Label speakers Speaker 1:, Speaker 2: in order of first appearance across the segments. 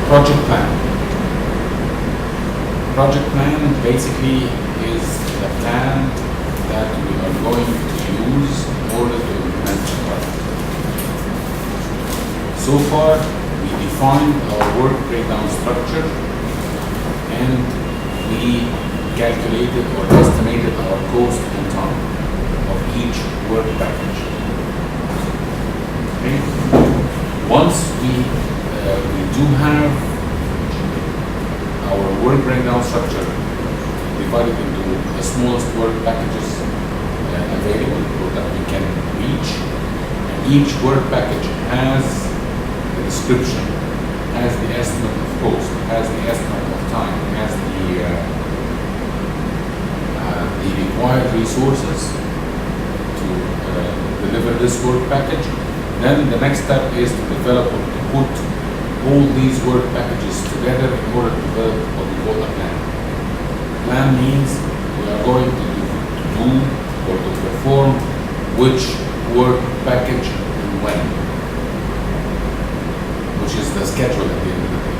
Speaker 1: Project plan. Project plan basically is the plan that we are going to use in order to implement the project. So far, we defined our work breakdown structure and we calculated or estimated our cost and time of each work package. Okay. Once we do have our work breakdown structure divided into the smallest work packages available or that we can reach, and each work package has the description, has the estimate of cost, has the estimate of time, has the required resources to deliver this work package. Then the next step is to develop or to put all these work packages together in order to develop what we call a plan. Plan means we are going to do or to perform which work package and when, which is the schedule at the end of the day.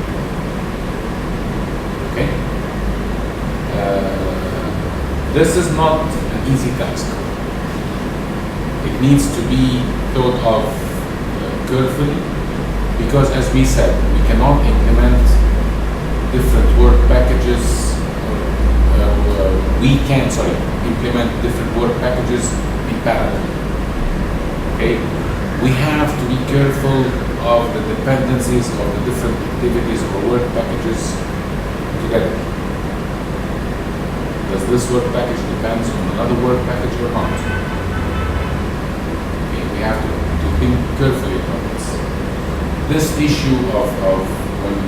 Speaker 1: Okay? This is not an easy task. It needs to be thought of carefully, because as we said, we cannot implement different work packages, we can implement different work packages in parallel. Okay? We have to be careful of the dependencies of the different activities or work packages together. Does this work package depend on another work package or not? Okay, we have to think carefully about this. This issue of when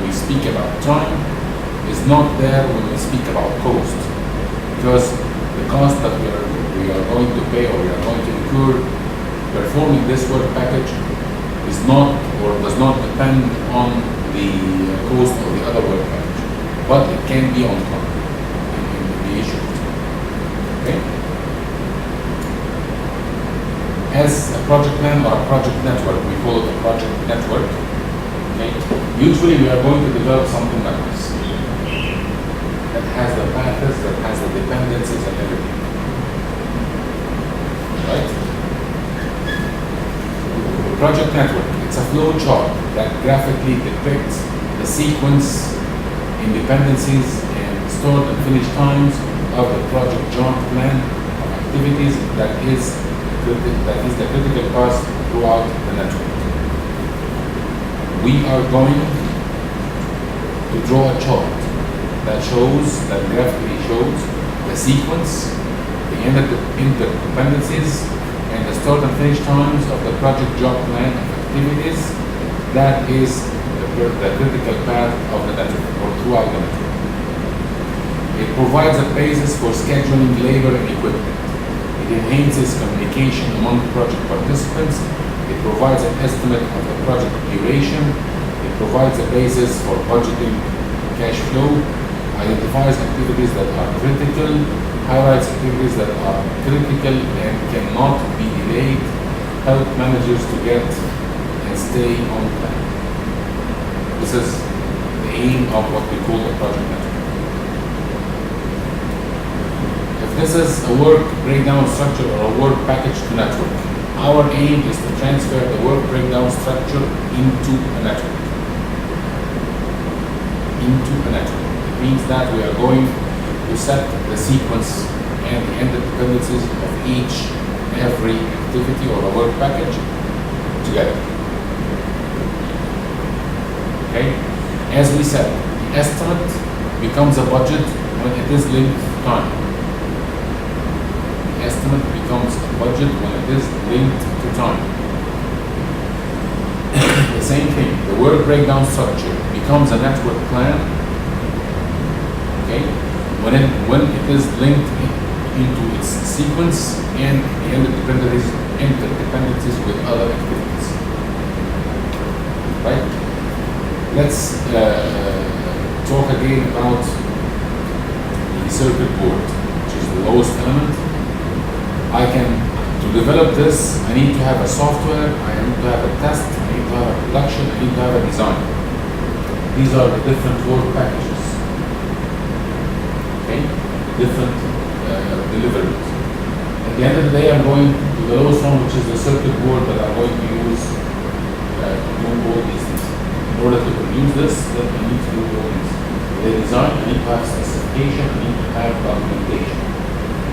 Speaker 1: we speak about time is not there when we speak about cost, because the cost that we are going to pay or we are going to incur performing this work package is not or does not depend on the cost of the other work package, but it can be on top in the issue. Okay? As a project plan or a project network, we call it a project network. Okay? Usually we are going to develop something like this that has the paths, that has the dependencies and everything. Right? The project network, it's a flow chart that graphically depicts the sequence, dependencies, and start and finish times of the project job plan of activities that is the critical path throughout the network. We are going to draw a chart that graphically shows the sequence, the interdependencies, and the start and finish times of the project job plan of activities that is the critical path of the network or throughout the network. It provides a basis for scheduling labor and equipment. It enhances communication among project participants. It provides an estimate of the project duration. It provides a basis for budgeting cash flow. Identifies activities that are critical. Highlights activities that are critical and cannot be delayed. Help managers to get and stay on plan. This is the aim of what we call the project network. This is a work breakdown structure or a work package to network. Our aim is to transfer the work breakdown structure into a network. It means that we are going to set the sequence and the interdependencies of every activity or a work package together. Okay? As we said, the estimate becomes a budget when it is linked to time. Estimate becomes a budget when it is linked to time. The same thing, the work breakdown structure becomes a network plan, okay, when it is linked into its sequence and the interdependencies with other activities. Right? Let's talk again about the circuit board, which is the lowest element. To develop this, I need to have a software, I need to have a test, I need to have a production, I need to have a design. these are the different work packages. Okay, different deliverables. At the end of the day, I'm going to the lowest one, which is the circuit board that I'm going to use to do all these things. In order to produce this, then I need to do all these. The design, I need to have specification, I need to have documentation.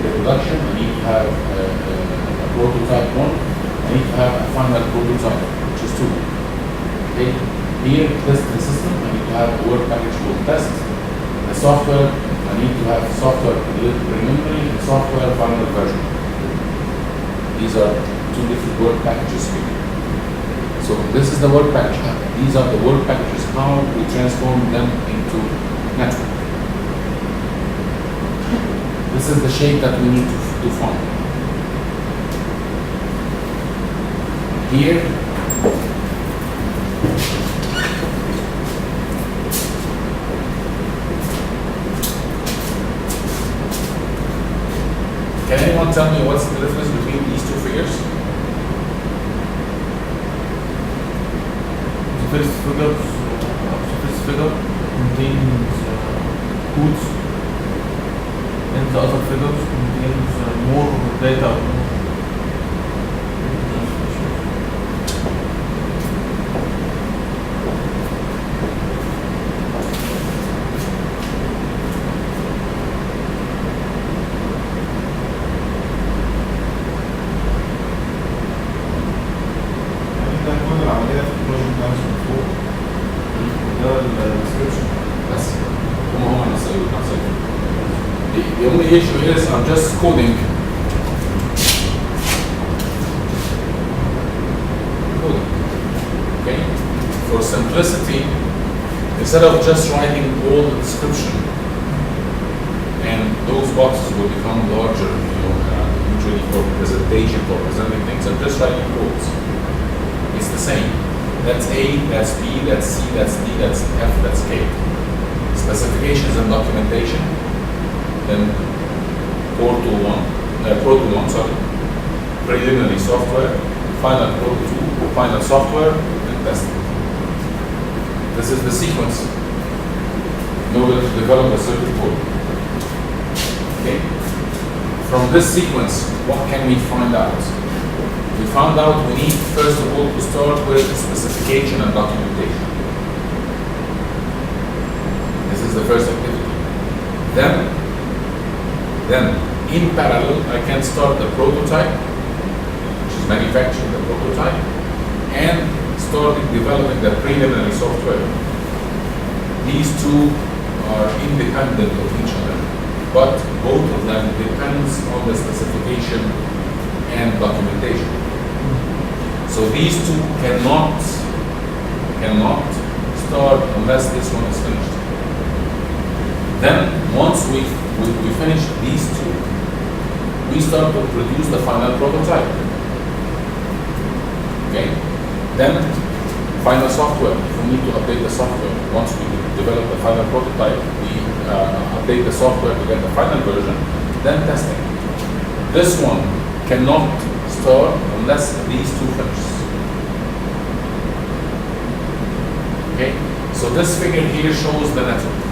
Speaker 1: The production, I need to have a prototype one, I need to have a final prototype, which is 2. Okay? Here, test the system, I need to have a work package called test. The software, I need to have software preliminary and software final version. These are 2 different work packages here. So this is the work package. These are the work packages, how we transform them into network. This is the shape that we need to find. Here, can anyone tell me what's the difference between these 2 figures?
Speaker 2: The first figure contains codes, and the other figure contains more data.
Speaker 1: The only issue is I'm just coding. Okay? For simplicity, instead of just writing all the description, and those boxes will become larger, usually for presentation, for presenting things, I'm just writing codes. It's the same. That's A, that's B, that's C, that's D, that's F, that's K. Specifications and documentation, then Proto 1, preliminary software, final Proto 2, final software, and testing. This is the sequence in order to develop a circuit board. Okay? From this sequence, what can we find out? We found out we need, first of all, to start with specification and documentation. This is the first activity. Then, in parallel, I can start the prototype, which is manufacturing the prototype, and starting developing the preliminary software. These 2 are independent of each other, but both of them depends on the specification and documentation. So these 2 cannot start unless this one is finished. Then once we finish these 2, we start to produce the final prototype. Okay? Then final software. We need to update the software. Once we develop the final prototype, we update the software to get the final version. Then testing. This one cannot start unless these 2 finish. Okay? So this figure here shows the network.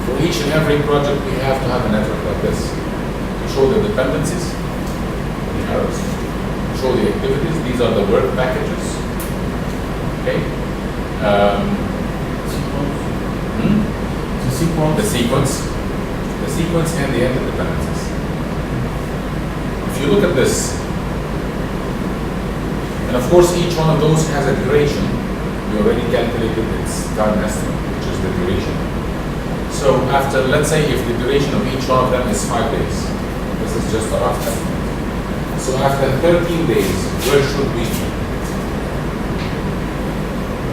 Speaker 1: For each and every project, we have to have a network like this to show the dependencies, the arrows, to show the activities. These are the work packages. Okay. The sequence, and the interdependencies. If you look at this, and of course, each one of those has a duration. We already calculated its time estimate, which is the duration. So after, let's say if the duration of each one of them is 5 days, this is just a rough estimate. So after 13 days, where should we be?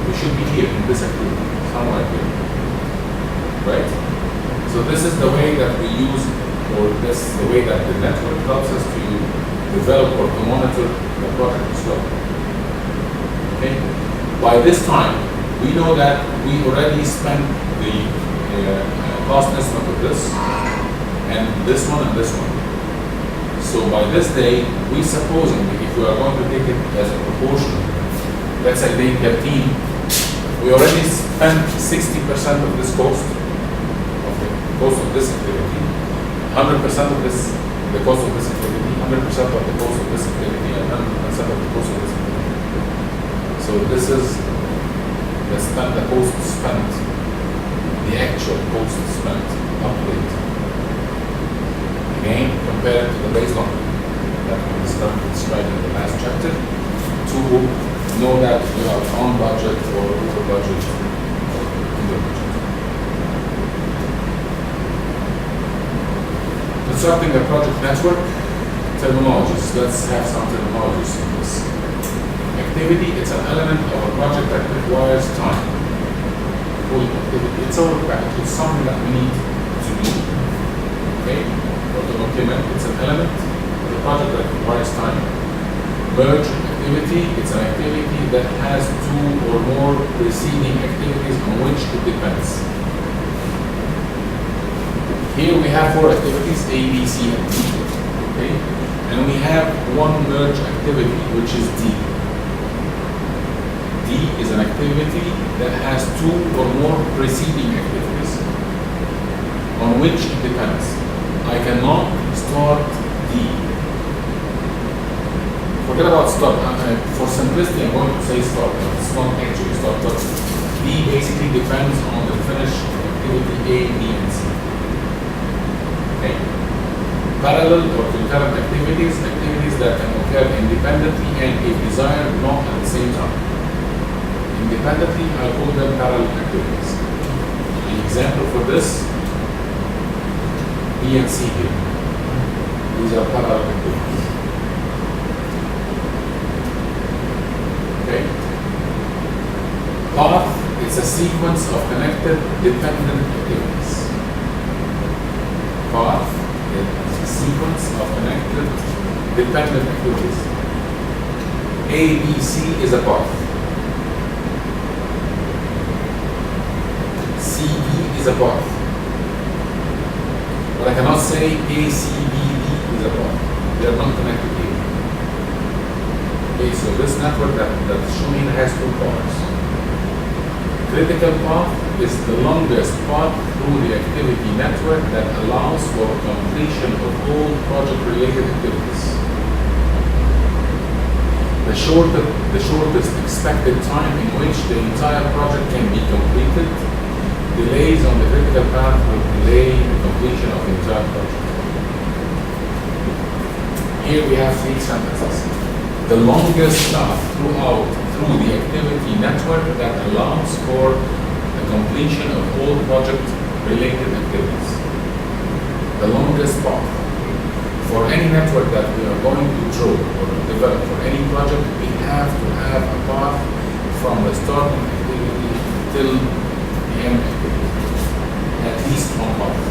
Speaker 1: We should be here in this activity, somewhere here, right? So this is the way that we use, or this is the way that the network helps us to develop or to monitor the project as well. Okay? By this time, we know that we already spent the cost estimate of this, and this one, and this one. So by this day, we supposing if we are going to take it as a proportion, let's say day 13, We already spent 60% of this cost, of the cost of this activity, 100% of this, the cost of this activity, 100% of the cost of this activity, and 100% of the cost of this activity. So this is the cost spent, the actual cost spent up to date. Again, compare it to the baseline that we described in the last chapter to know that you are on budget or over budget or under budget. Constructing a project network, terminologies. Let's have some terminologies in this. Activity, it's an element of a project that requires time. Full activity, it's a work package, it's something that we need to do. Okay? Or to implement, it's an element of the project that requires time. Merge activity, it's an activity that has two or more preceding activities on which it depends. Here we have 4 activities, A, B, C, and D. Okay? And we have one merge activity, which is D. D is an activity that has 2 or more preceding activities on which it depends. I cannot start D. Forget about start. For simplicity, I'm going to say start. It's not actually start, but D basically depends on the finished activity A, B, and C. Okay. Parallel or concurrent activities that can occur independently and if desired not at the same time. Independently, I call them parallel activities. The example for this, B and C here. These are parallel activities. Okay. Path is a sequence of connected dependent activities. Path is a sequence of connected dependent activities. A, B, C is a path. C, D is a path. But I cannot say A, C, B, D is a path. They are not connected here. Okay, so this network that's shown here has 2 paths. Critical path is the longest path through the activity network that allows for completion of all project-related activities. The shortest expected time in which the entire project can be completed. Delays on the critical path will delay the completion of the entire project. Here we have 3 sentences. The longest path through the activity network that allows for the completion of all project-related activities. The longest path. For any network that we are going to draw or develop for any project, we have to have a path from the starting activity till the end activity. At least one path.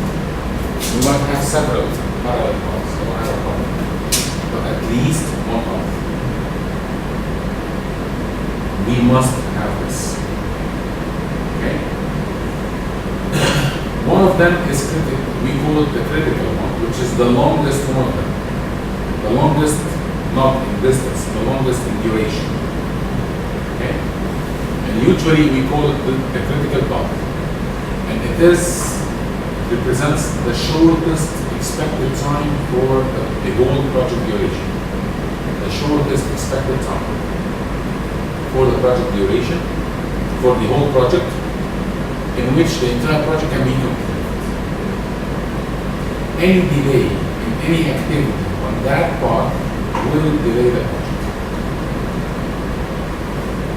Speaker 1: We might have several parallel paths, no matter how many, but at least one path. We must have this. Okay? One of them is critical. We call it the critical one, which is the longest one of them. The longest, not in distance, the longest in duration. Okay? And usually we call it the critical path. And it represents the shortest expected time for the whole project duration. The shortest expected time for the project duration, for the whole project, in which the entire project can be completed. Any delay in any activity on that path will delay the project.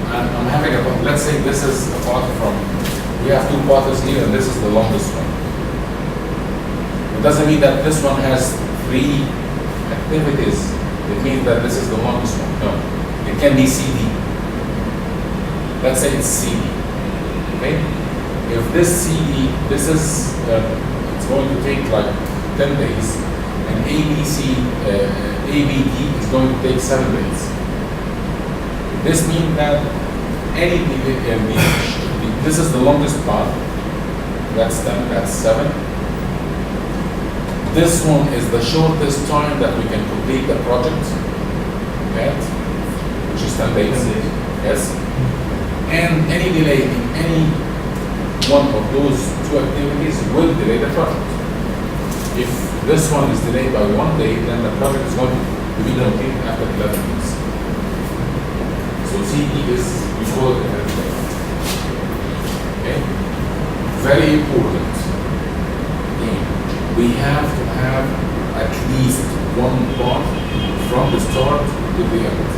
Speaker 1: And I'm having a path, let's say this is a path from, we have 2 paths here and this is the longest one. It doesn't mean that this one has 3 activities. It means that this is the longest one. No, it can be CD. Let's say it's CD. Okay? If this CD, this is, it's going to take like 10 days, and ABD is going to take 7 days. This means that any this is the longest path. That's 10, that's 7. This one is the shortest time that we can complete the project at, which is 10 days. Yes. And any delay in any one of those two activities will delay the project. If this one is delayed by 1 day, then the project is going to be completed after 11 days. So CD is, we call it a delay. Okay? Very important. Okay. We have to have at least one part from the start to the end.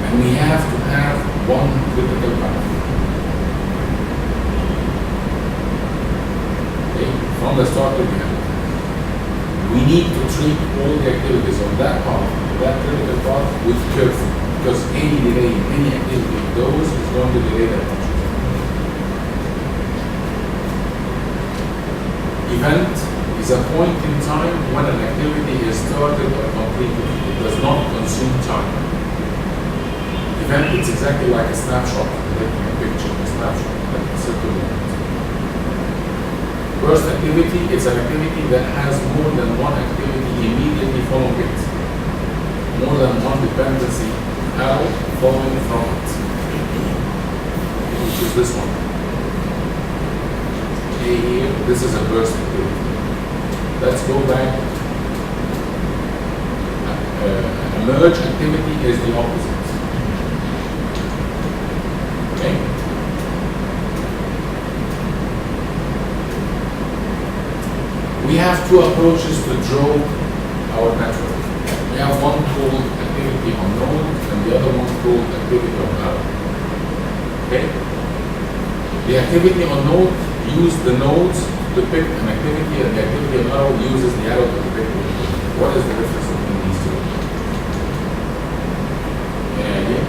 Speaker 1: And we have to have one critical path. Okay, from the start to the end. We need to treat all the activities on that path, that critical path, with careful, because any delay in any activity of those is going to delay the project. Event is a point in time when an activity is started or completed. It does not consume time. Event is exactly like a snapshot, taking a picture, a snapshot, like a simple moment. Burst activity is an activity that has more than one activity immediately following it. More than one dependency arrow following from it. Which is this one. A here, this is a burst activity. Let's go back. A merge activity is the opposite. Okay? We have two approaches to draw our network. We have one called activity on node and the other one called activity on arrow. Okay? The activity on node uses the nodes to pick an activity, and the activity on arrow uses the arrow to pick one. What is the difference between these two? Any idea?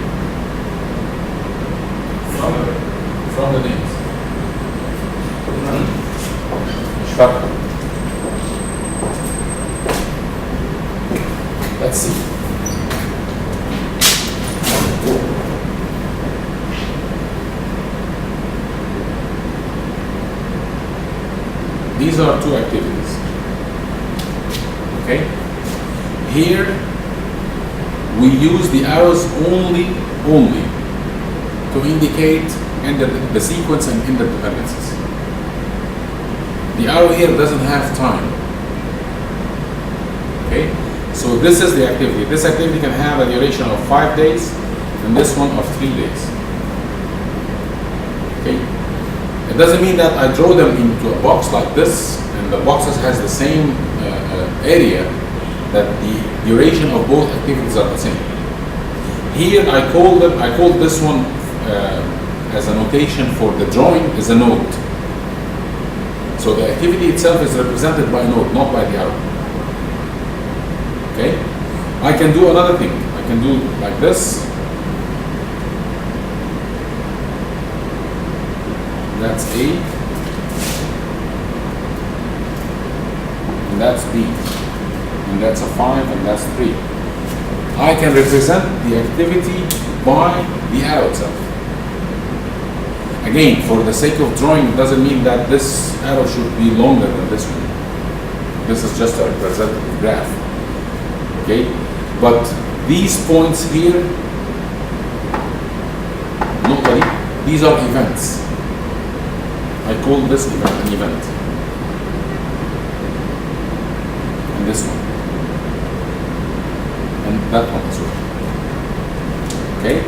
Speaker 1: From the names. مش فاكر. Let's see. These are two activities. Okay? Here we use the arrows only to indicate the sequence and interdependencies. The arrow here doesn't have time. Okay? So this is the activity. This activity can have a duration of 5 days and this one of 3 days. Okay? It doesn't mean that I draw them into a box like this and the boxes has the same area, that the duration of both activities are the same. Here I call this one as a notation for the drawing is a node. So the activity itself is represented by a node, not by the arrow. Okay? I can do another thing. I can do like this. That's A. And that's B. And that's a 5 and that's 3. I can represent the activity by the arrow itself. Again, for the sake of drawing, it doesn't mean that this arrow should be longer than this one. This is just a representative graph. Okay? But these points here, nobody, these are events. I call this event an event. And this one. And that one as well. Okay?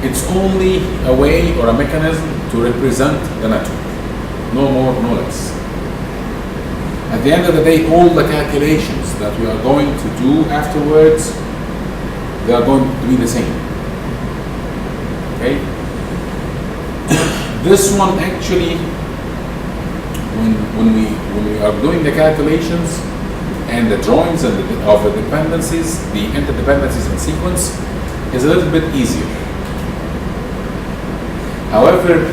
Speaker 1: It's only a way or a mechanism to represent the network. No more, no less. At the end of the day, all the calculations that we are going to do afterwards, they are going to be the same. Okay? This one actually, when we are doing the calculations and the drawings and of the dependencies, the interdependencies in sequence, is a little bit easier. However,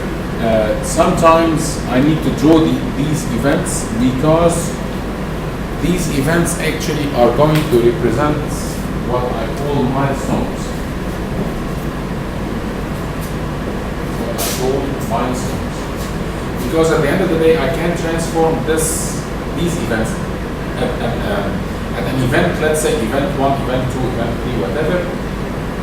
Speaker 1: sometimes I need to draw these events because these events actually are going to represent what I call milestones. What I call milestones. Because at the end of the day, I can transform these events at an event, let's say event 1, event 2, event 3, whatever,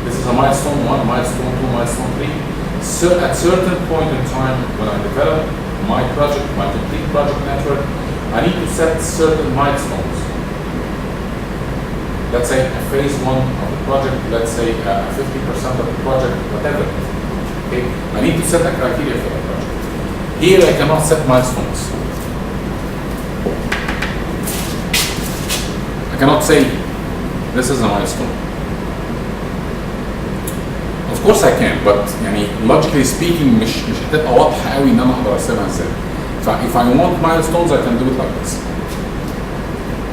Speaker 1: This is a milestone 1, milestone 2, milestone 3. So at certain point in time when I develop my project, my complete project network, I need to set certain milestones. Let's say a phase 1 of the project, let's say 50% of the project, whatever. Okay? I need to set a criteria for the project. Here I cannot set milestones. I cannot say this is a milestone. Of course I can, but يعني logically speaking مش هتبقى واضحة قوي ان انا اقدر ارسمها ازاي. If I want milestones, I can do it like this.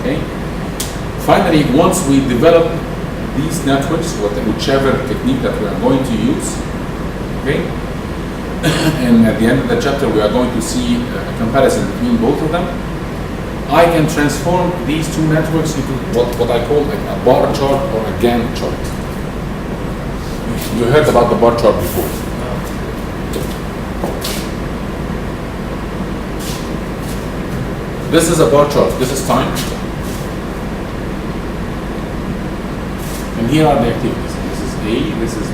Speaker 1: Okay. Finally, once we develop these networks, whichever technique that we are going to use, okay, and at the end of the chapter we are going to see a comparison between both of them, I can transform these two networks into what I call like a bar chart or a Gantt chart. You heard about the bar chart before. This is a bar chart. This is time. And here are the activities. This is A, this is B.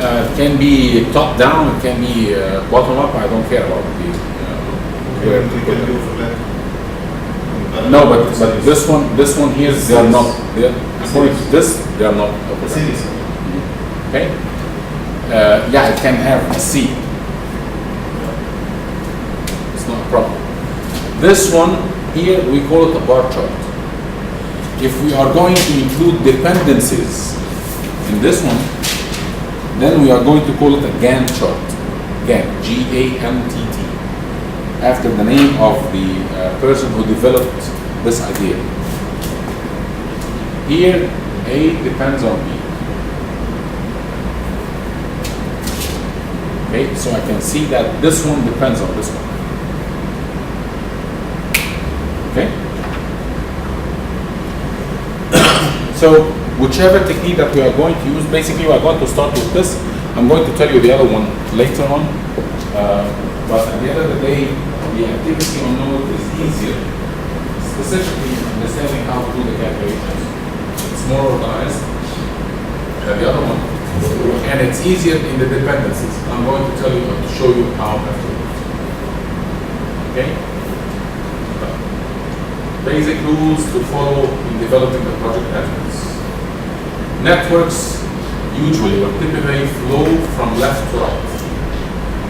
Speaker 1: It can be top down, it can be bottom up. I don't care about the where to put them. No, but this one here, they are not. According to this, they are not. Okay. Yeah, it can have a C. It's not a problem. This one here, we call it a bar chart. If we are going to include dependencies in this one, then we are going to call it a Gantt chart. Gantt, G-A-N-T-T, after the name of the person who developed this idea. Here, A depends on B. Okay, so I can see that this one depends on this one. Okay? So whichever technique that we are going to use, basically we are going to start with this. I'm going to tell you the other one later on. But at the end of the day, the activity on Node is easier, specifically understanding how to do the calculations. It's more organized than the other one. And it's easier in the dependencies. I'm going to tell you, to show you how to do it. Okay? Basic rules to follow in developing the project networks. Networks usually or typically flow from left to right.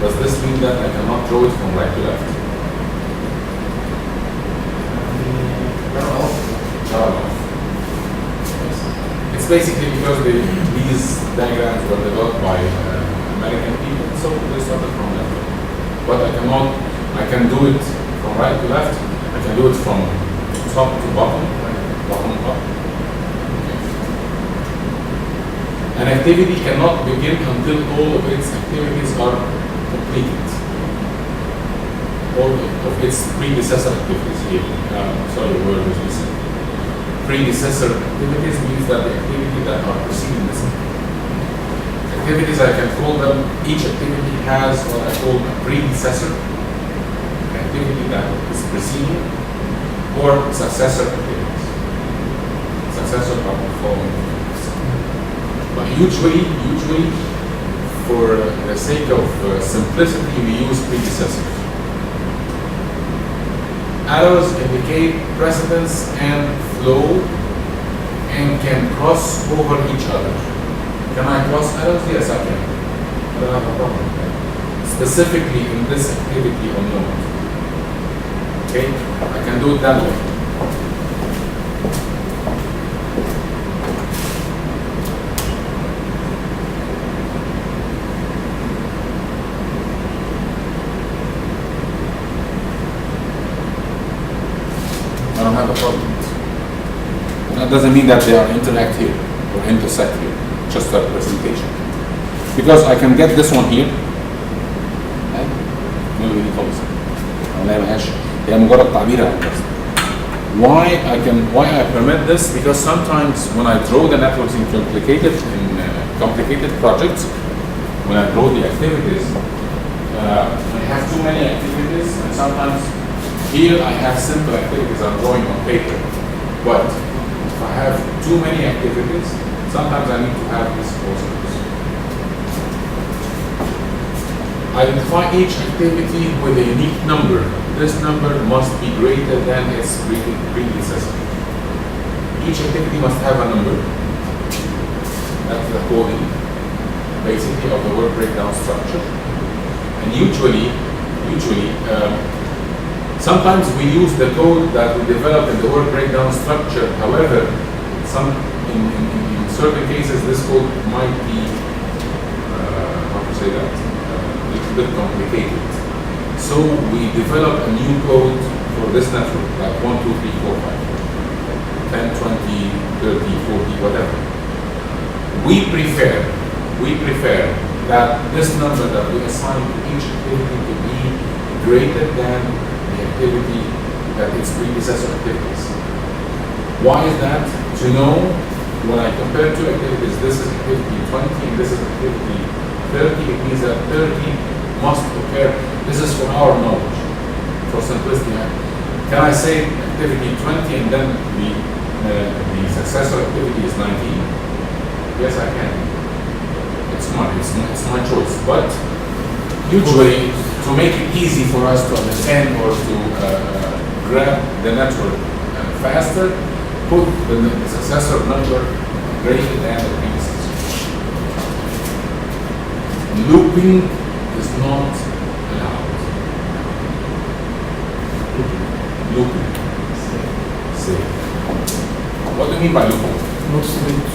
Speaker 1: Does this mean that I cannot draw it from right to left? Parallel. It's basically because these diagrams were developed by American people, so they started from left. But I can do it from right to left. I can do it from top to bottom, bottom up. Okay. An activity cannot begin until all of its activities are completed. All of its predecessor activities here. Sorry, the word was missing. Predecessor activities means that the activity that are preceding this. Activities, I can call them, each activity has what I call a predecessor, an activity that is preceding, or successor activities. Successor are the following activities. But usually, for the sake of simplicity, we use predecessors. Arrows indicate precedence and flow and can cross over each other. Can I cross arrows? Yes, I can. I don't have a problem. Specifically in this activity on Node. Okay, I can do it that way. I don't have a problem. That doesn't mean that they are interact here or intersect here, just a representation. Because I can get this one here. هي مجرد تعبير عن الرسم. Why I permit this? Because sometimes when I draw the networks in complicated projects, when I draw the activities, I have too many activities, and sometimes here I have simple activities I'm drawing on paper. But if I have too many activities, Sometimes I need to have these procedures. Identify each activity with a unique number. This number must be greater than its predecessor. Each activity must have a number. That's the coding, basically, of the work breakdown structure. And usually, sometimes we use the code that we develop in the work breakdown structure. However, in certain cases, this code might be, how to say that, a little bit complicated. So we develop a new code for this network, like 1, 2, 3, 4, 5, 10, 20, 30, 40, whatever. We prefer that this number that we assign to each activity to be greater than the activity that its predecessor activities. Why is that? To know when I compare two activities, this is activity 20 and this is activity 30, it means that 30 must occur. This is for our knowledge, for simplicity. Can I say activity 20 and then the successor activity is 19? Yes, I can. It's my choice. But usually, to make it easy for us to understand or to grab the network faster, put the successor number greater than the predecessor. Looping is not allowed. Looping. Save. What do you mean by looping?
Speaker 2: Not straight.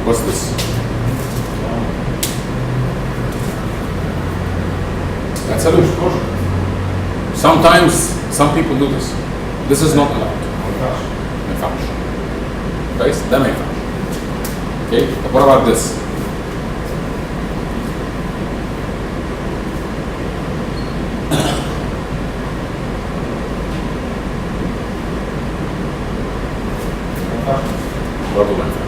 Speaker 1: What's this? That's a loop. Sometimes some people do this. This is not allowed. ما ينفعش. كويس؟ ده ما ينفعش. Okay? طب what about this? برضه ما ينفعش.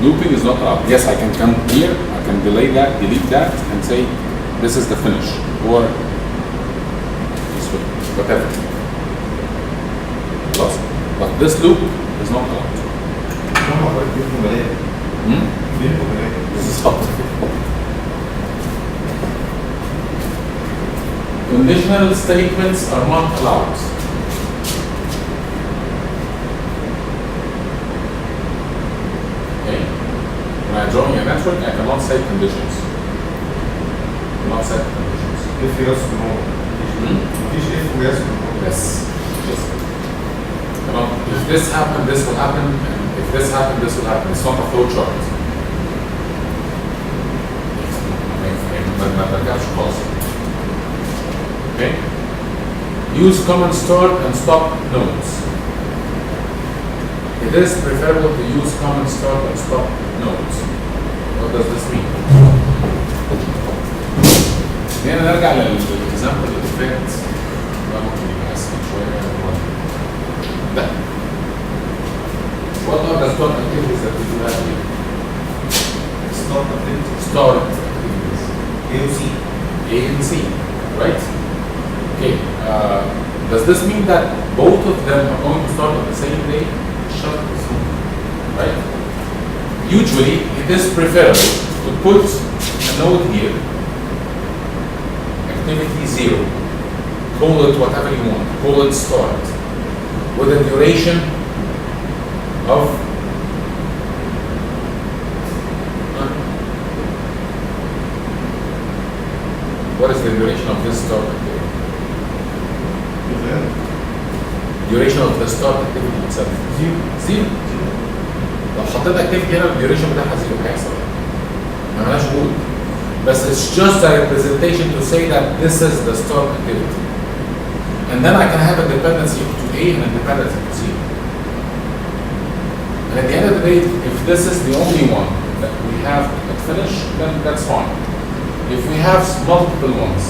Speaker 1: Looping is not allowed. Yes, I can come here, I can delete that, and say this is the finish, or this way, whatever. Plus, but this loop is not allowed. This is hot. Conditional statements are not allowed. When I'm drawing a network, I cannot set conditions. Cannot set conditions.
Speaker 3: If yes or no. If yes or no.
Speaker 1: Yes. Yes. Cannot, if this happened, this will happen, and if this happened, this will happen. It's not a flow chart. Okay? Use common start and stop nodes. It is preferable to use common start and stop nodes. What does this mean? هنا نرجع للإكزامبل اللي فات ده ممكن يبقى أسهل شوية. ده. What are the start activities that we do have here?
Speaker 3: Start activities.
Speaker 1: Start activities.
Speaker 3: A and C.
Speaker 1: A and C, right? Okay. Does this mean that both of them are going to start on the same day? Right? Usually, it is preferable to put a node here, activity 0, call it whatever you want, call it start, with a duration of what is the duration of this start activity? Duration of the start activity itself. Zero. لو حطيت activity هنا الديوريشن بتاعها زيرو هيحصل ما مالهاش وجود. بس it's just a representation to say that this is the start activity. And then I can have a dependency to A and a dependency to C. And at the end of the day, if this is the only one that we have at finish, then that's fine. if we have multiple ones,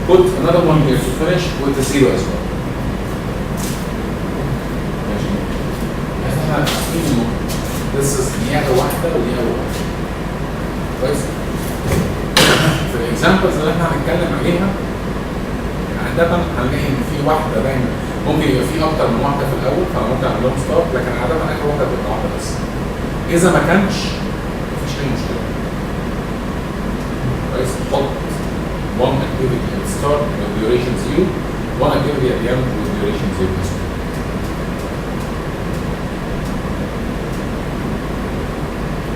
Speaker 1: put another one here to finish with the zero as well. ماشي؟ بحيث احنا عارفين انه this is نيابة واحدة ونيابة واحدة. كويس؟ في الاكزامبلز اللي احنا هنتكلم عليها عادة هنلاقي ان في واحدة دايما ممكن يبقى في أكتر من واحدة في الأول فممكن أعمل لهم ستوب، لكن عادة آخر واحدة بتبقى واحدة بس. إذا ما كانش مفيش أي مشكلة. كويس؟ حط one activity at the start with duration 0, one activity at the end with duration 0 as well.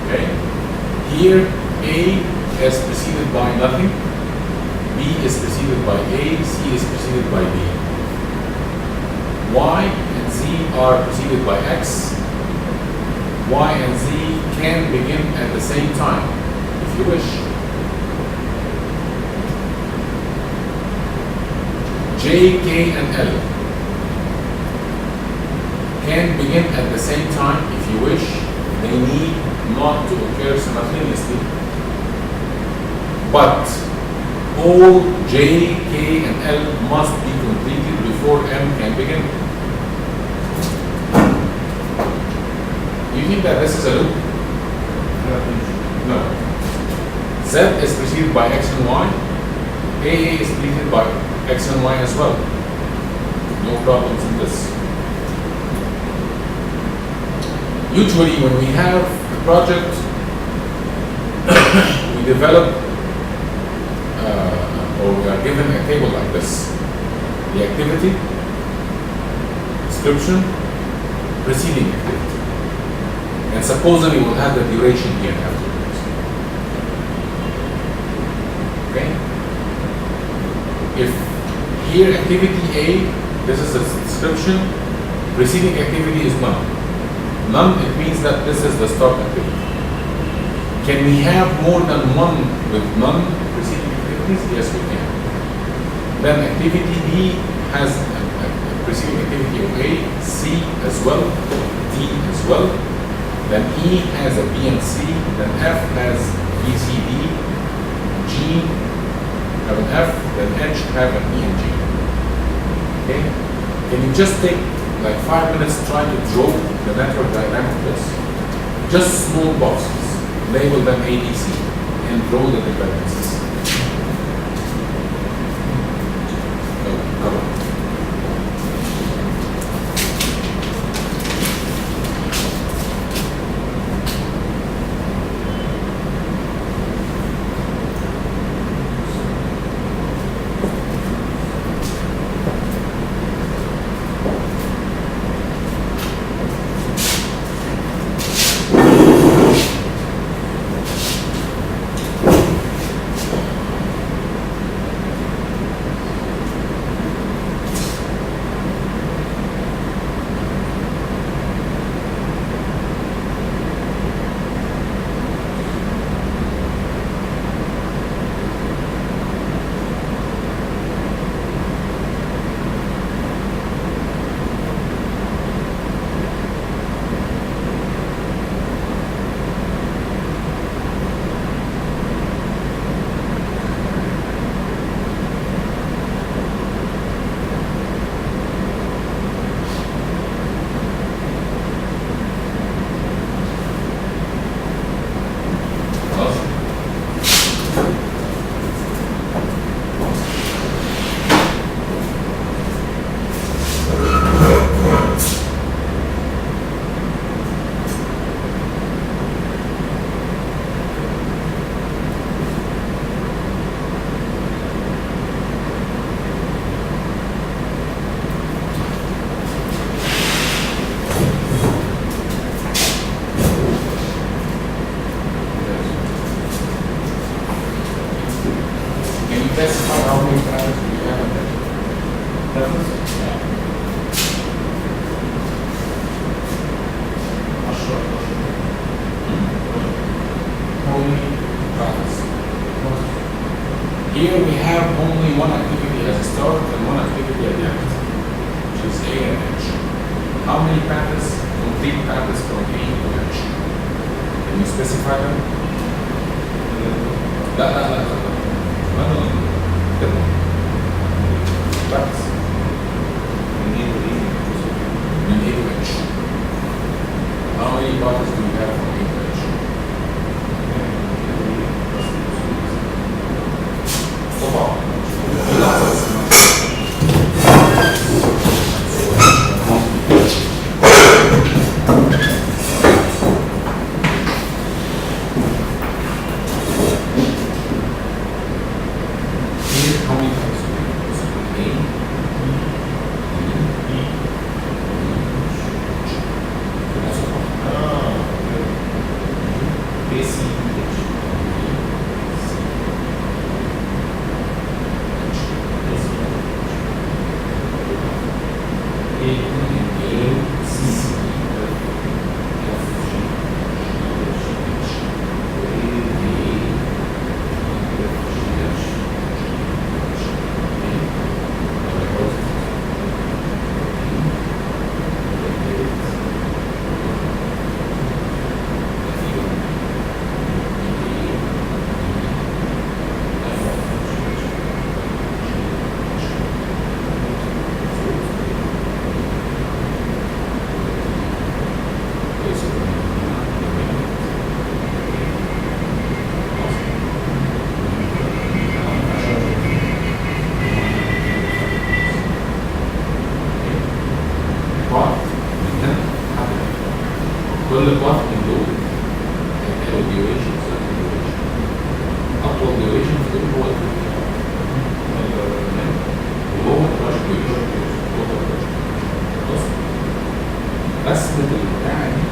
Speaker 1: Okay? Here A is preceded by nothing, B is preceded by A, C is preceded by B. Y and Z are preceded by X. Y and Z can begin at the same time, if you wish. J, K, and L can begin at the same time, if you wish. They need not to occur simultaneously. But all J, K, and L must be completed before M can begin. Do you think that this is a loop? No. Z is preceded by X and Y. AA is preceded by X and Y as well. No problems in this. Usually when we have a project, we develop or we are given a table like this. The activity, description, preceding activity. And supposedly we'll have the duration here afterwards. Okay? If here activity A, this is the description, preceding activity is none. None, it means that this is the start activity. Can we have more than one with none preceding activities? Yes, we can. Then activity B has a preceding activity of A, C as well, D as well. Then E has a B and C, then F has B, C, D, G have an F, then H have an E and G. Okay? Can you just take like 5 minutes trying to draw the network diagram of this? Just small boxes, label them A, B, C, and draw the dependencies. Come on. Specify how many times we have it. How many times? Here we have only one activity as a start and one activity at the end, which is A and H. How many paths, complete paths from A to H? Can you specify them? لا لا لا كمان كده بس
Speaker 3: من ايه لايه؟
Speaker 1: من A to H. How many parties do we have from A to H? طبعا في لحظة بس here how many parties do we have? So A, B, that's a problem.
Speaker 3: B, C, H. كل باث من دول هيبقى duration certain duration. أطول duration في دول هو وهو البروجكت duration. بص رسمة البتاعة دي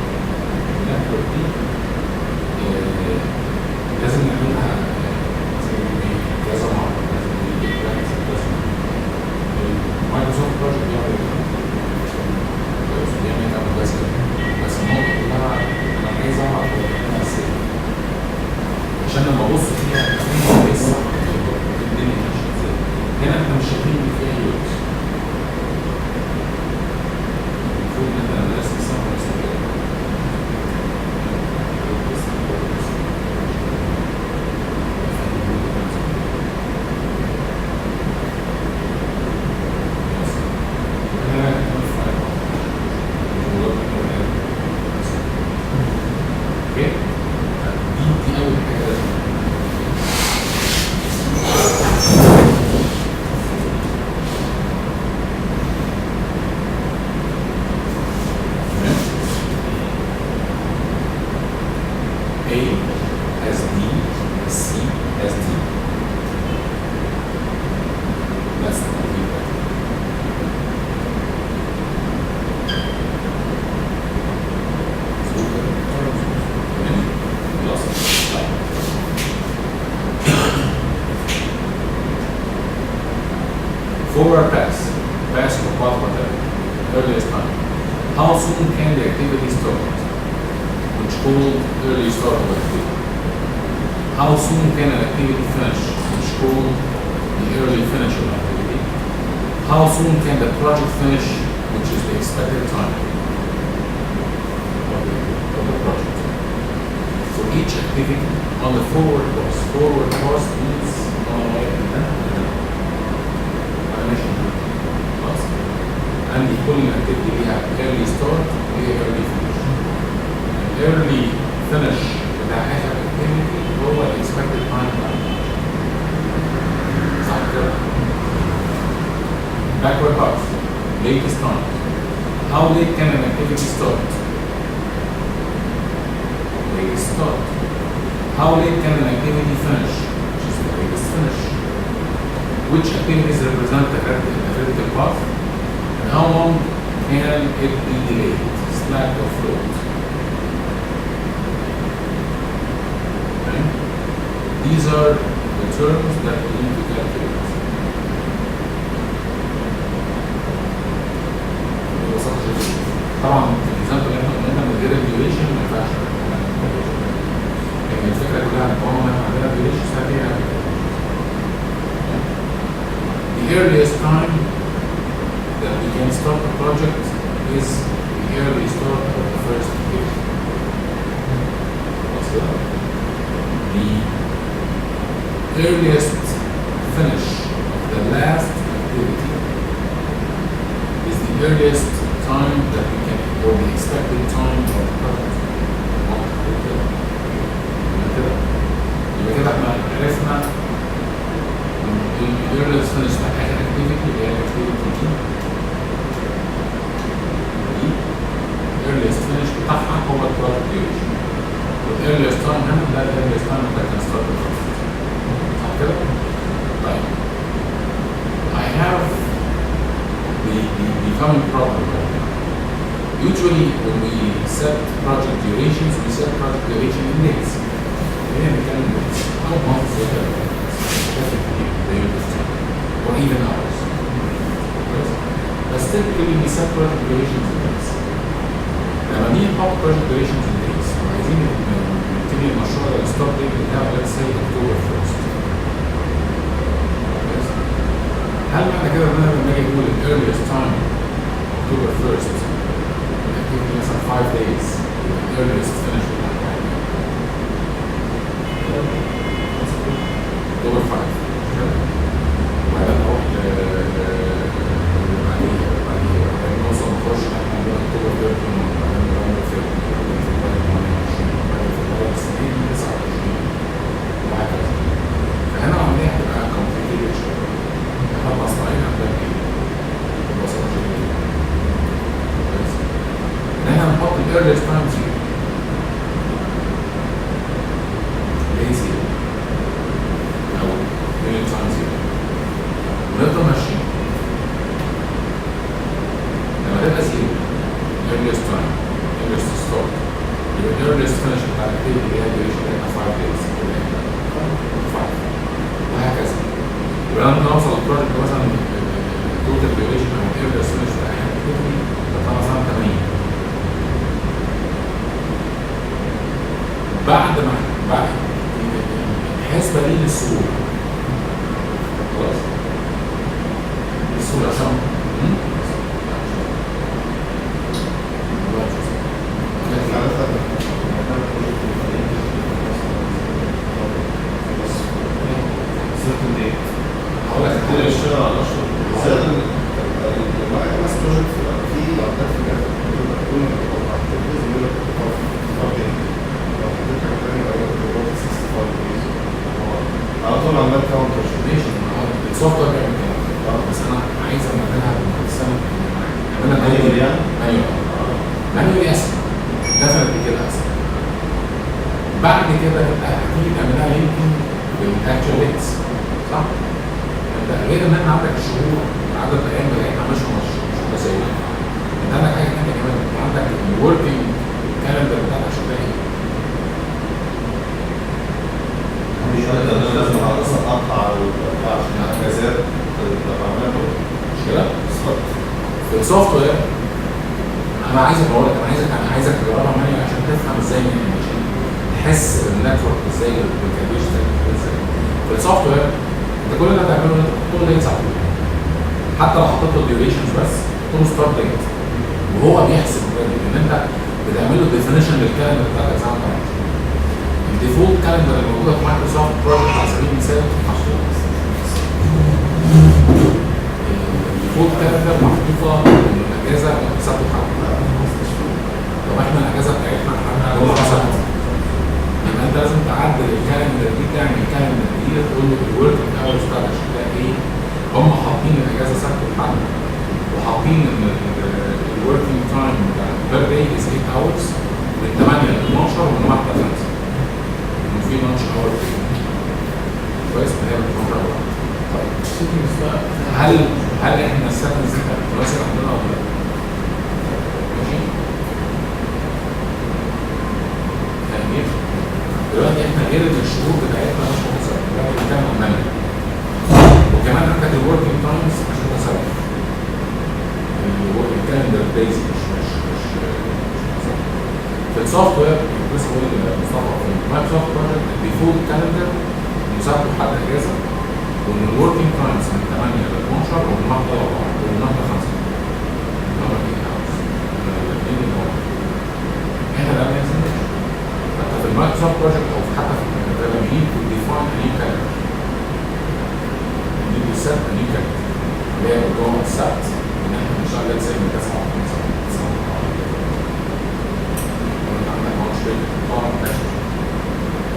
Speaker 3: النتورك دي لازم نعملها زي كذا مرة، لازم نجيب براكتس كذا مرة. مايكروسوفت بروجكت بيعمل بس بس النقطة كلها أنا عايز أعرف أنا إزاي عشان لما أبص فيها أفهم إيه الصح الدنيا ماشية إزاي. هنا إحنا مش شايفين إن فيها يوز. المفروض إن إحنا درسنا الصح ونستفيد. Forward pass or path whatever, earliest time. How soon can the activity start? Which called early start of activity. How soon can an activity finish? Which called the early finish of activity. How soon can the project finish? Which is the expected time of the project. For each activity on the forward pass means on the way خلاص عندي كل اكتيفيتي ليها early start وليها early finish. early finish بتاع اخر activity هو expected time صح كده؟ backward path latest time. How late can an activity start? Latest start. How late can an activity finish? Which is the latest finish. Which activities represent the critical path, and how long can it be delayed, slack or float? Okay. These are the terms that we need to calculate. طبعا الإكزامبل اللي احنا قلنا من غير الديوريشن ما ينفعش. يعني الفكرة كلها ان طالما احنا عندنا ديوريشن سريع. The earliest time that we can start a project is the early start of the first activity. The earliest finish of the last activity is the earliest time that we can, or the expected time of the project. يبقى كده احنا عرفنا earliest finish بتاع اخر activity اللي هي activity دي earliest finish بتاعها هو البروجكت duration. earliest time هنا ده earliest time that can start the project. صح كده؟ طيب I have the common problem right now. Usually when we set project durations, we set project duration in days. We can how months or even hours. But typically we set project durations in days. لما نيجي نحط project durations in days وعايزين نبتدي المشروع ده الستارت ديت بتاعه let's say October 1st. هل معنى كده ان انا لما اجي اقول ال earliest time October 1st activity مثلا 5 days earliest finish بتاعها October 5 وبعدين نروح بعدين نوصل نخش احنا عندنا October 30 وبعدين نروح في فبراير 28 وبعدين فبراير 29 وهكذا. فهنا العملية هتبقى complicated شوية. احنا المصنعين عندنا ايه؟ الوسط الجديد. كويس؟ ان احنا هنحط ال earliest time zero. ليه zero؟ أو unit time zero. ونفضل ماشيين. لما تبقى zero earliest time earliest start يبقى earliest finish بتاع الactivity اللي هي duration بتاعتنا 5 days 5 وهكذا. يبقى لما نوصل البروجكت مثلا التوتال duration او earliest finish بتاع الactivity بتاع مثلا 80. بعد الحسبة دي للسهولة. خلاص؟ للسهولة عشان السوفت وير بيعمل كده بس انا عايز اعملها بالسنه اعملها مانيوال اسهل ديفنتلي كده اسهل. بعد كده هتيجي تعملها لينكينج بالاكشوال ديتس صح؟ انت غير ان انت عندك شهور عدد الايام بتاعتها مش مساويه. انت عندك حاجه ثانيه كمان عندك الوركينج كالندر بتاعك عشان ده ايه؟
Speaker 4: مش لازم اقطع عشان الاجازات
Speaker 3: مش كده؟ في السوفت وير انا عايزك اقول لك انا عايزك تجربها معايا عشان تفهم ازاي عشان تحس بالنتورك ازاي بالكالكوليشن ازاي. في السوفت وير انت كل اللي هتعمله انت تحط له ديتس على طول. حتى لو حطيت له ديوريشنز بس تحط له ستارت ديت وهو بيحسب ان انت بتعمل له ديفينيشن للكالندر بتاعك زي ما انت عايز. الديفولت كالندر اللي موجوده في مايكروسوفت بروجكت على سبيل المثال الديفولت كالندر محطوطه ان الاجازه سبت وحد. طب احنا الاجازه بتاعتنا احنا جمعه سبت يبقى انت لازم تعدل الكالندر دي تعمل كالندر جديد تقول له الوركينج اورز بتاعتك شكلها ايه. هم حاطين الاجازه سبت وحد وحاطين ان الوركينج تايم بتاع بير داي از 8 اورز من 8 ل 12 ومن 1 ل 5 وفي لانش اور كويس ما هي بتفرق. طيب هل احنا السكنز دي كانت مناسبه عندنا ولا لا؟ ماشي؟ فاهمين؟ دلوقتي احنا غير ان الشهور بتاعتنا مش متساويه دلوقتي بنتكلم عن مانجا وكمان عندك الوركينج تايمز مش متساويه. الكالندر دايز مش في السوفت وير بس هو اللي مصطفى في مايكروسوفت بروجكت الديفولت كالندر مساعده حد اجازه ومن الوركينج تايمز من 8 ل 12 ومن 1 ل 4 ومن 1 ل 5 احنا ده ما ينزلش. حتى في المايكروسوفت بروجكت او حتى في لما يجي ديفاين نيو كالندر
Speaker 1: ويكند اللي هي الجمعه والسبت ان احنا بنشتغل ليتس سي من 9 ل 5 عندك ماتش طبعا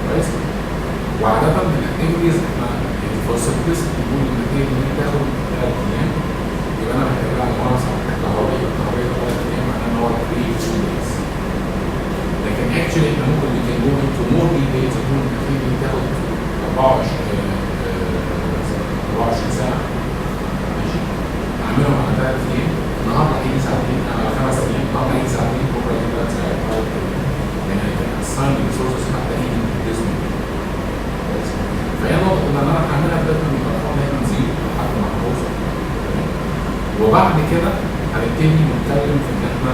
Speaker 1: كويس. وعادة من الاكتيفيتيز احنا فور سمبلسيتي بنقول ان الاكتيفيتي دي بتاخد 3 ايام يبقى انا محتاج على وانا مثلا كهربائي 3 ايام معناه ان هو 3 days. لكن اكشلي احنا ممكن we can go into more details تكون الاكتيفيتي دي تاخد 24 ساعة ماشي اعملهم على 3 ايام النهارده هيجي ساعتين على 5 ايام النهارده هيجي ساعتين بكره هيجي 3 ساعات يعني assign resources محتاجين جسم فهي نقطة ان انا هعملها بداية من الارقام اللي نزيد لحد ما هنوصل. وبعد كده هنبتدي نتكلم في ان احنا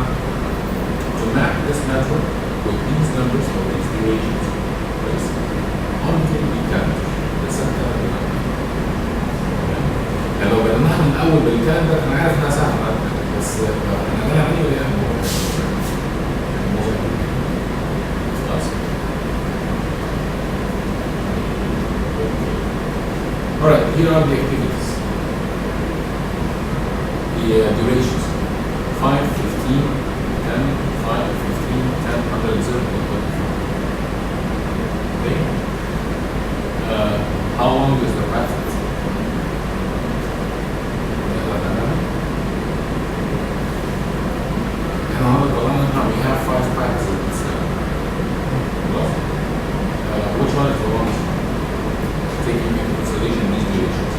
Speaker 1: to map this network with these numbers or these durations كويس until we can لسه هنتكلم يعني لو بدأناها من الاول بالكالندر انا عارف انها سهلة بس هنعملها ايه ولا خلاص. Alright, here are the activities. The durations 5, 15, 10, 5, 15, 10, 100, 0, 25. Okay? How long is the packet? We have 5 packets in this which one is the longest one? Taking into consideration these durations.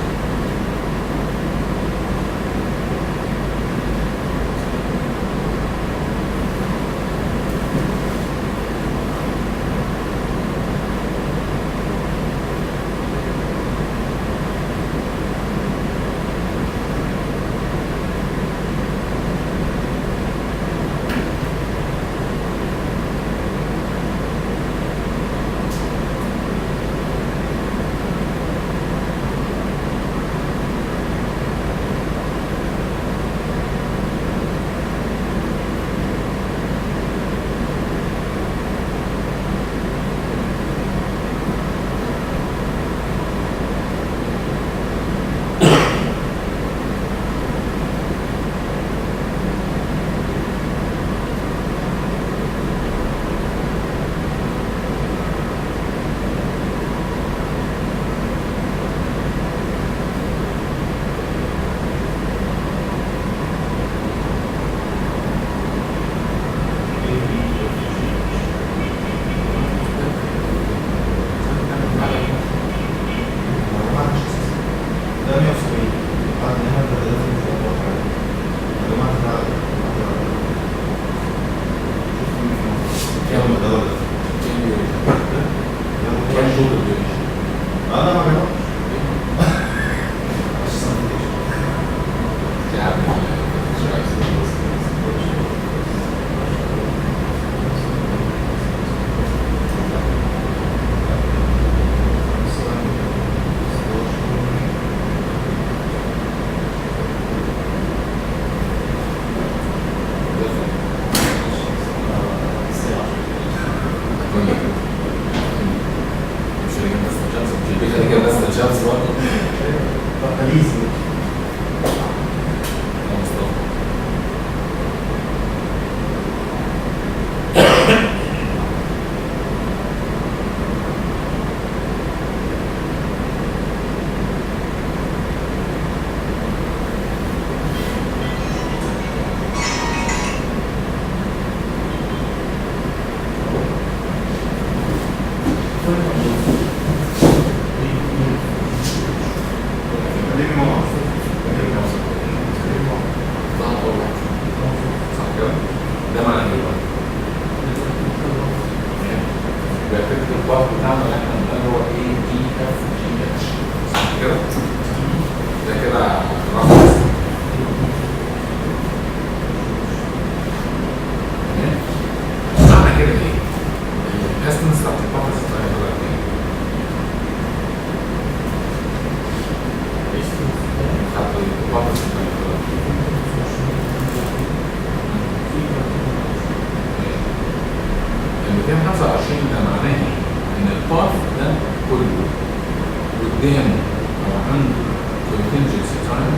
Speaker 3: تايم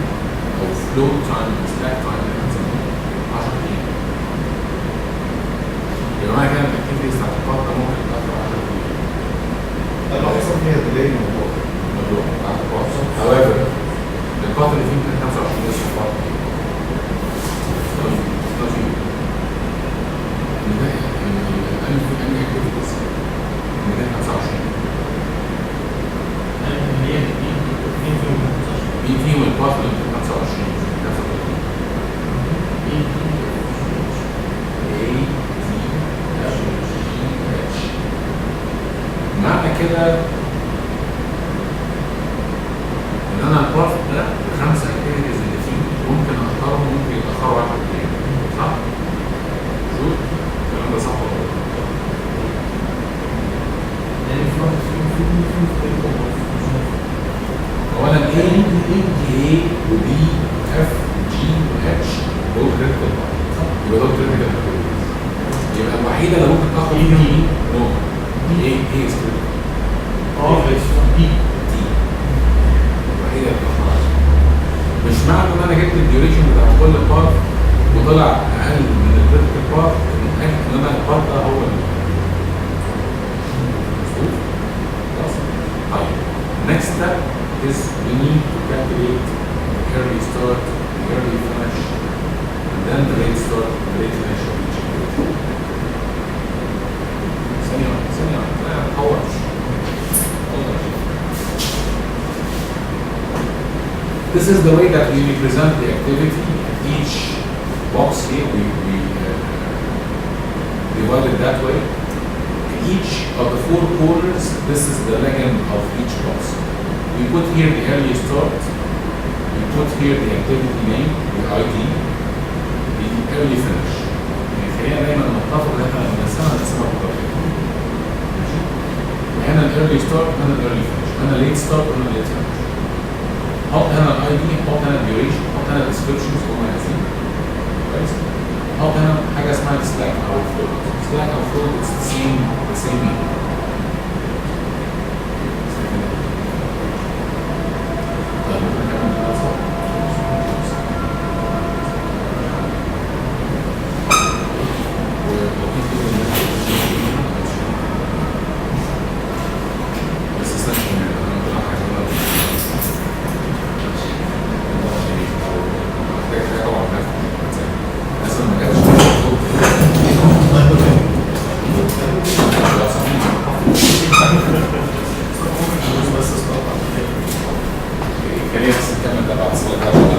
Speaker 3: او فلو تايم او سلاك تايم اللي احنا بنسميه 10 دقيقة. يبقى معنى كده ان الاكتيفيتيز بتاعت القطة ممكن تتأخر 10 دقيقة.
Speaker 4: لو حصل فيها ديلي الموضوع
Speaker 3: مبروك بتاعت القطة. however القطة اللي فيه ممكن 25 بس في القطة. مين فيهم الباص اللي 25 معنى كده ان انا الباص ده الخمسه اكتيفيتيز اللي فيه ممكن اختارهم ممكن يتاخروا 10 دقايق صح؟ شوف الكلام ده صح ولا لا؟
Speaker 2: يعني في واحد فيهم
Speaker 3: اولا A و B F G و H دول كريتيكال يبقى دول كريتيكال يبقى الوحيده اللي ممكن تاخد دي نو A is critical
Speaker 2: دي
Speaker 3: الوحيده اللي تاخد مش معنى ان انا جبت الديوريشن بتاع كل بارت وطلع اقل من الكريتيكال بارت ان انا البارت ده هو طيب next step is we need to calculate the early start, the early finish, and then the late start, the late finish of each activity. ثانية لا تحورش. This is the way that we represent the activity. Each box here we divide it that way. Each of the four quarters, this is the legend of each box. We put here the early start, we put here the activity name, the ID, the early finish. يعني خلينا دايما نتفق ان احنا نقسمها بطريقه. ماشي؟ وهنا الايرلي ستارت وهنا الايرلي فينش، هنا ليت ستارت وهنا ليت فينش. حط هنا الاي دي، حط هنا الديوريشن، حط هنا الديسكربشنز اللي هم عايزين. كويس؟ حط هنا حاجه اسمها سلاك او فلوت. سلاك او فلوت اتس ذا سيم meaning. خلينا بس نكمل ده بعد الصلاة.